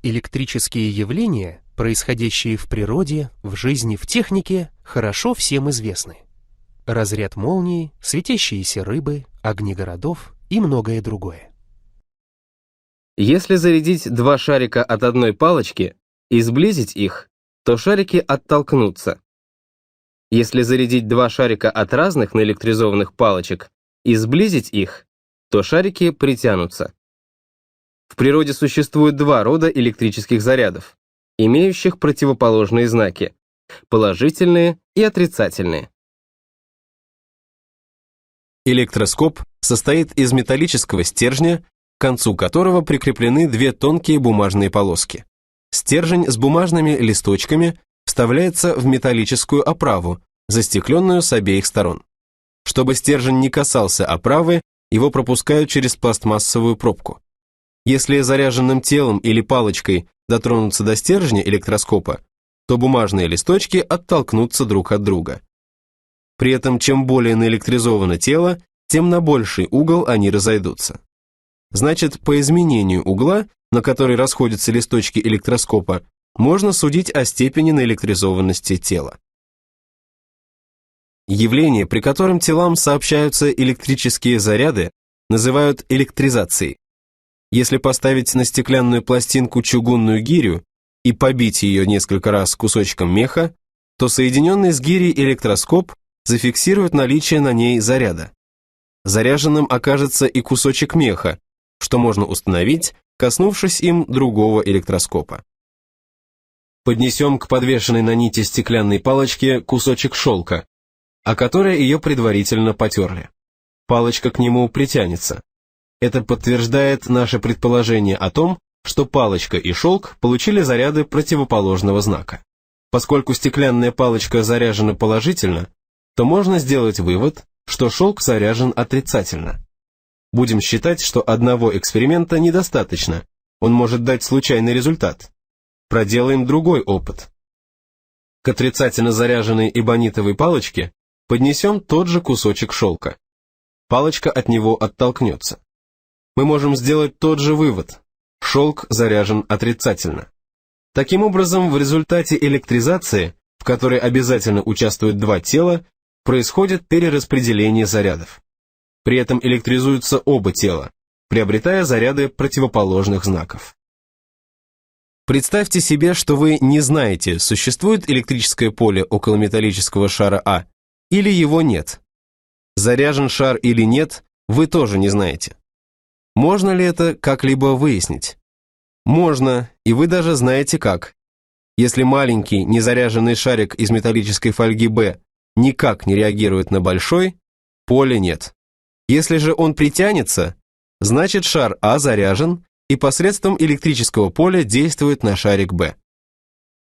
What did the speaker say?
Электрические явления, происходящие в природе, в жизни, в технике, хорошо всем известны. Разряд молнии, светящиеся рыбы, огни городов и многое другое. Если зарядить два шарика от одной палочки и сблизить их, то шарики оттолкнутся. Если зарядить два шарика от разных наэлектризованных палочек и сблизить их, то шарики притянутся. В природе существует два рода электрических зарядов, имеющих противоположные знаки – положительные и отрицательные. Электроскоп состоит из металлического стержня, к концу которого прикреплены две тонкие бумажные полоски. Стержень с бумажными листочками вставляется в металлическую оправу, застекленную с обеих сторон. Чтобы стержень не касался оправы, его пропускают через пластмассовую пробку. Если заряженным телом или палочкой дотронуться до стержня электроскопа, то бумажные листочки оттолкнутся друг от друга. При этом, чем более наэлектризовано тело, тем на больший угол они разойдутся. Значит, по изменению угла, на который расходятся листочки электроскопа, можно судить о степени наэлектризованности тела. Явление, при котором телам сообщаются электрические заряды, называют электризацией. Если поставить на стеклянную пластинку чугунную гирю и побить ее несколько раз кусочком меха, то соединенный с гирей электроскоп зафиксирует наличие на ней заряда. Заряженным окажется и кусочек меха, что можно установить, коснувшись им другого электроскопа. Поднесем к подвешенной на нити стеклянной палочке кусочек шелка, о которой ее предварительно потерли. Палочка к нему притянется. Это подтверждает наше предположение о том, что палочка и шелк получили заряды противоположного знака. Поскольку стеклянная палочка заряжена положительно, то можно сделать вывод, что шелк заряжен отрицательно. Будем считать, что одного эксперимента недостаточно, он может дать случайный результат. Проделаем другой опыт. К отрицательно заряженной эбонитовой палочке поднесем тот же кусочек шелка. Палочка от него оттолкнется. Мы можем сделать тот же вывод. Шелк заряжен отрицательно. Таким образом, в результате электризации, в которой обязательно участвуют два тела, происходит перераспределение зарядов. При этом электризуются оба тела, приобретая заряды противоположных знаков. Представьте себе, что вы не знаете, существует электрическое поле около металлического шара А, или его нет. Заряжен шар или нет, вы тоже не знаете. Можно ли это как-либо выяснить? Можно, и вы даже знаете как. Если маленький незаряженный шарик из металлической фольги Б никак не реагирует на большой, поля нет. Если же он притянется, значит шар А заряжен и посредством электрического поля действует на шарик Б.